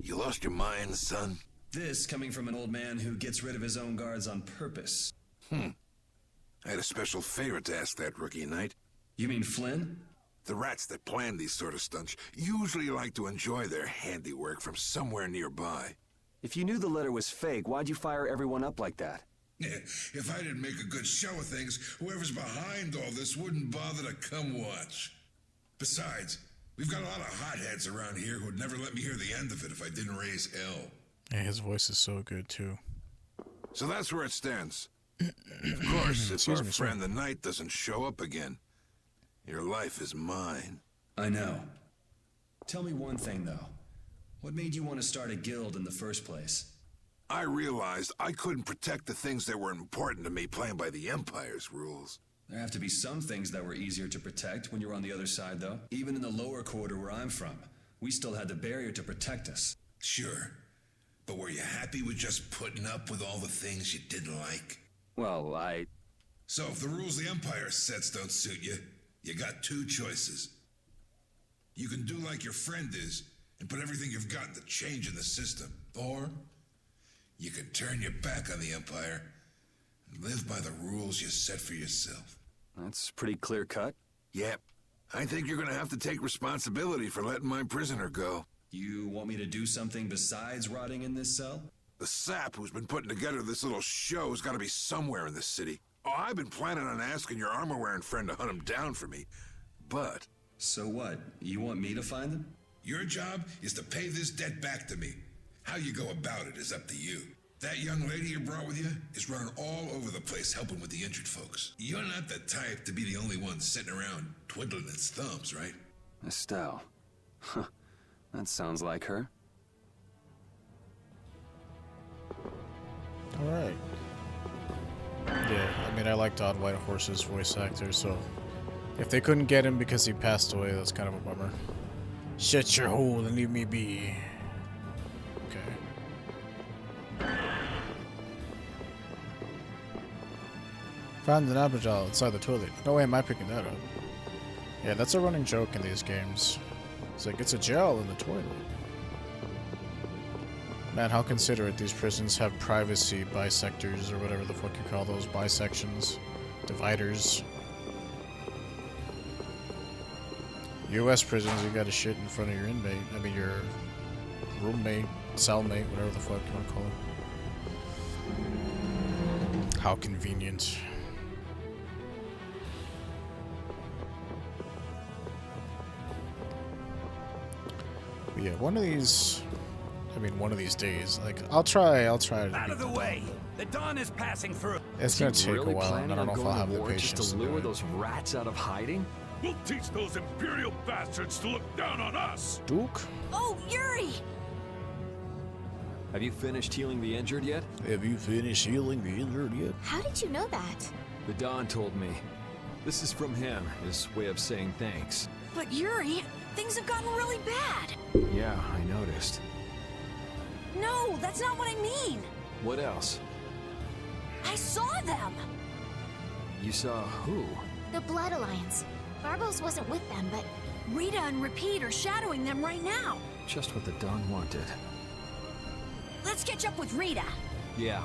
You lost your mind, son? This coming from an old man who gets rid of his own guards on purpose. I had a special favor to ask that rookie knight. You mean Flynn? The rats that plan these sort of stunts usually like to enjoy their handiwork from somewhere nearby. If you knew the letter was fake, why'd you fire everyone up like that? If I didn't make a good show of things, whoever's behind all this wouldn't bother to come watch. Besides, we've got a lot of hotheads around here who'd never let me hear the end of it if I didn't raise hell. Yeah, his voice is so good too. So that's where it stands. Of course, if our friend the knight doesn't show up again, your life is mine. I know. Tell me one thing, though. What made you want to start a guild in the first place? I realized I couldn't protect the things that were important to me playing by the Empire's rules. There have to be some things that were easier to protect when you're on the other side, though. Even in the lower quarter where I'm from, we still had the barrier to protect us. Sure. But were you happy with just putting up with all the things you didn't like? Well, So if the rules the Empire sets don't suit you, you got two choices. You can do like your friend is and put everything you've got into change in the system. Or you can turn your back on the Empire and live by the rules you set for yourself. that's pretty clear cut. Yep. I think you're gonna have to take responsibility for letting my prisoner go. You want me to do something besides rotting in this cell? The sap who's been putting together this little show's gotta be somewhere in this city. Oh, I've been planning on asking your armor-wearing friend to hunt him down for me, but... So what? You want me to find them? Your job is to pay this debt back to me. How you go about it is up to you. That young lady you brought with you is running all over the place helping with the injured folks. You're not the type to be the only one sitting around twiddling its thumbs, right? Estelle. Huh. That sounds like her. Alright. Yeah, I mean, I liked Odd White Horse's voice actor, so if they couldn't get him because he passed away, that's kind of a bummer. Shut your hole and leave me be. Okay. Found an apple gel inside the toilet. No way am I picking that up. Yeah, that's a running joke in these games. It's like, it's a gel in the toilet. Man, how considerate these prisons have privacy bisectors, or whatever the fuck you call those, bisections, dividers. U.S. prisons, you gotta shit in front of your inmate. I mean, your roommate, cellmate, whatever the fuck you wanna call it. How convenient. But yeah, one of these days, like, I'll try to Out of the way! The dawn is passing through! It's gonna take a while, and I don't know if I'll have the patience just to to do lure it. those rats out of hiding? We'll teach those Imperial bastards to look down on us! Duke? Oh, Yuri! Have you finished healing the injured yet? Have you finished healing the injured yet? How did you know that? The Don told me. This is from him, his way of saying thanks. But Yuri, things have gotten really bad. Yeah, I noticed. No, that's not what I mean. What else? I saw them. You saw who? The Blood Alliance. Barbos wasn't with them, but Rita and Repeat are shadowing them right now. Just what the Don wanted. Let's catch up with Rita. Yeah.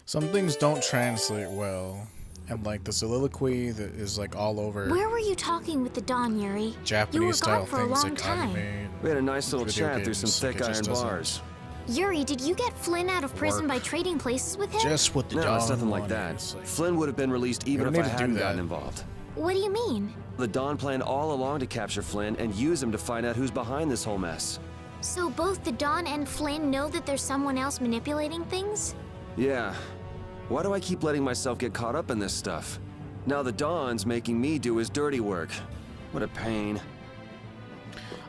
Some things don't translate well. And like the soliloquy that is like all over Where were you talking with the Dawn, Yuri? Japanese style for a things long like time. anime. and We had a nice little video chat through games, some like, thick it just iron doesn't bars. Yuri, did you get Flynn out of prison work. by trading places with him? Just what the No, it's Dawn nothing like wanted. that. It's like, Flynn would have been released even don't if I need to do hadn't that. gotten involved. What do you mean? The Don planned all along to capture Flynn and use him to find out who's behind this whole mess. So both the Dawn and Flynn know that there's someone else manipulating things? Yeah. Why do I keep letting myself get caught up in this stuff? Now the Don's making me do his dirty work. What a pain.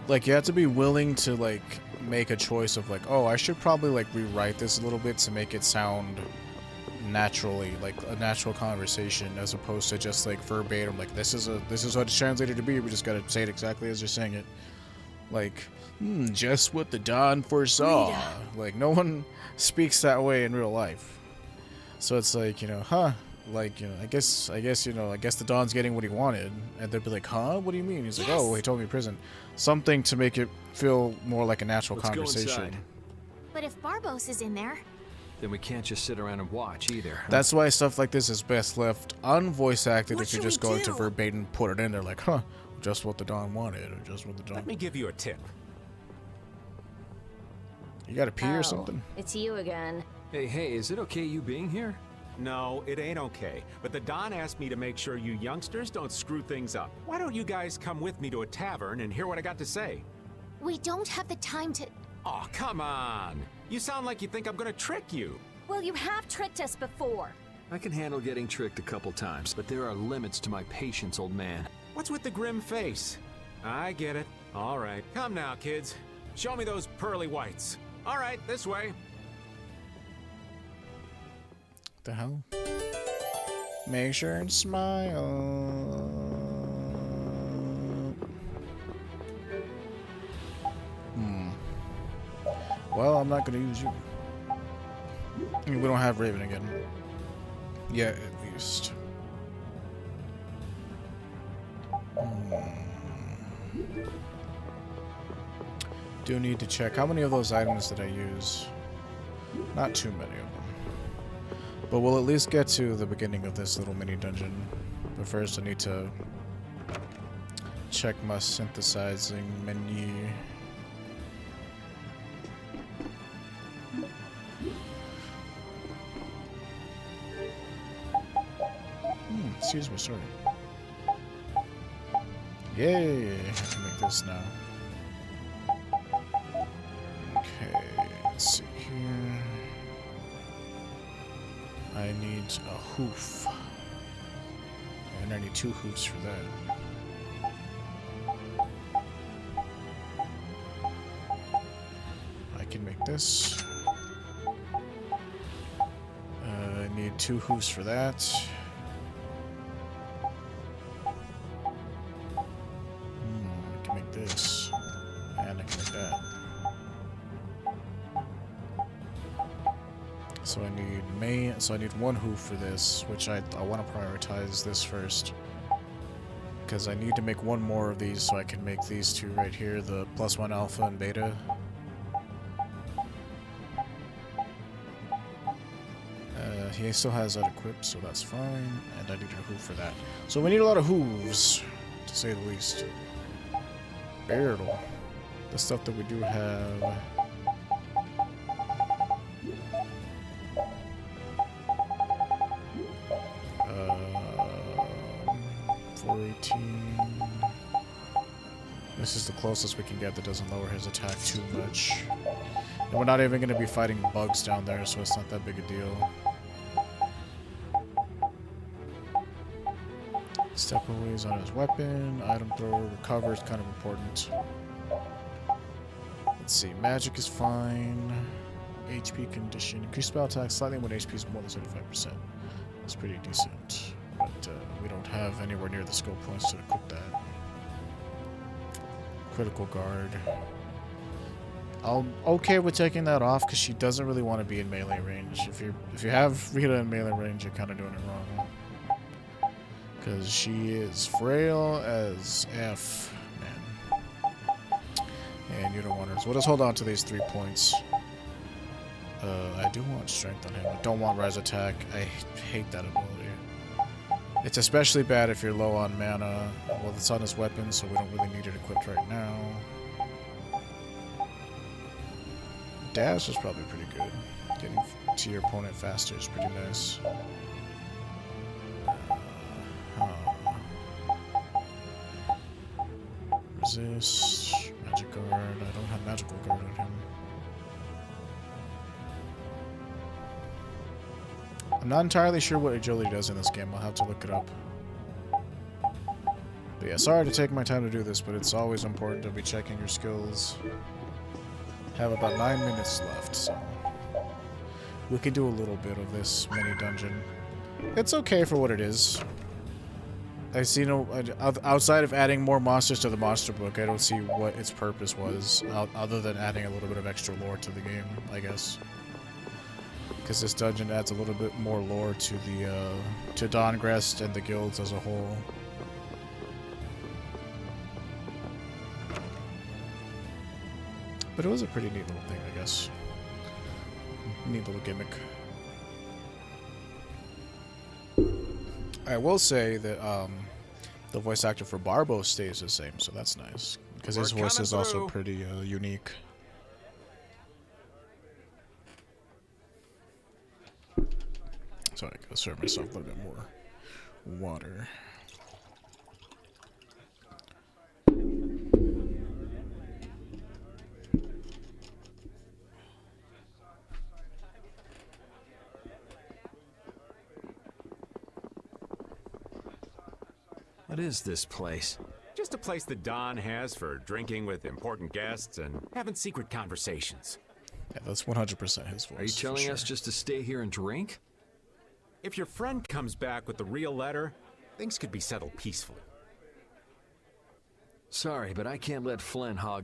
like, you have to be willing to like make a choice of like, oh, I should probably like rewrite this a little bit to make it sound naturally, like a natural conversation, as opposed to just like verbatim, like this is what it's translated to be. We just gotta say it exactly as you're saying it. Like, just what the Don foresaw. Rita. Like, no one speaks that way in real life. So it's like, you know, like, you know, I guess the Don's getting what he wanted, and they'd be like, huh? What do you mean? He's like, oh, he told me prison. Something to make it feel more like a natural conversation. Go inside. But if Barbos is in there, Then we can't just sit around and watch either. Huh? That's why stuff like this is best left unvoice acted What if you're should just we going to do? verbatim put it in there like, huh, just what the Don wanted, or just what the Don... Let me give you a tip. You gotta pee or something? It's you again. Hey, is it okay you being here? No, it ain't okay. But the Don asked me to make sure you youngsters don't screw things up. Why don't you guys come with me to a tavern and hear what I got to say? we don't have the time to... Oh, come on. You sound like you think I'm gonna trick you. Well, you have tricked us before. I can handle getting tricked a couple times, but there are limits to my patience, old man. What's with the grim face? I get it. All right. Come now, kids. Show me those pearly whites. All right, this way. The hell? Make sure and smile. Well, I'm not gonna use you. I mean, we don't have Raven again. Yeah, at least. Do need to check. How many of those items did I use? Not too many of them. But we'll at least get to the beginning of this little mini dungeon. But first I need to check my synthesizing menu. Excuse me, sorry. Yay! I can make this now. Okay, let's see here. I need a hoof. And I need 2 hoofs for that. I can make this. I need 2 hoofs for that. I can make this. And I can make that. So I need 1 hoof for this, which I want to prioritize this first. Because I need to make 1 more of these so I can make these 2 right here, the +1 alpha and beta. He still has that equipped, so that's fine. And I need a hoof for that. So we need a lot of hooves, to say the least. Barrel. The stuff that we do have. 418. This is the closest we can get that doesn't lower his attack too much. And we're not even going to be fighting bugs down there, so it's not that big a deal. Step aways on his weapon. Item thrower. Recover is kind of important. Let's see. Magic is fine. HP condition. Increase spell attack slightly when HP is more than 75%. That's pretty decent. But we don't have anywhere near the skill points to equip that. Critical guard. I'm okay with taking that off because she doesn't really want to be in melee range. If you have Rita in melee range, you're kind of doing it wrong. Because she is frail as F, man. And you don't want her. So we'll just hold on to these 3 points. I do want strength on him. I don't want rise attack. I hate that ability. It's especially bad if you're low on mana. Well, it's on his weapon, so we don't really need it equipped right now. Dash is probably pretty good. Getting to your opponent faster is pretty nice. Resist. Magic guard. I don't have magical guard on him. I'm not entirely sure what agility does in this game. I'll have to look it up. But yeah, sorry to take my time to do this, but it's always important to be checking your skills. Have about 9 minutes left, so we could do a little bit of this mini dungeon. It's okay for what it is. I see no outside of adding more monsters to the monster book. I don't see what its purpose was, other than adding a little bit of extra lore to the game, I guess. because this dungeon adds a little bit more lore to the to Dahngrest and the guilds as a whole. But it was a pretty neat little thing, I guess. Neat little gimmick. I will say that the voice actor for Barbo stays the same, so that's nice. Because his voice is also pretty unique. So I gotta serve myself a little bit more water. What is this place? Just a place that Don has for drinking with important guests and having secret conversations. Yeah, that's 100% his voice. Are you telling us just to stay here and drink? If your friend comes back with the real letter, things could be settled peacefully. Sorry, but I can't let Flynn hog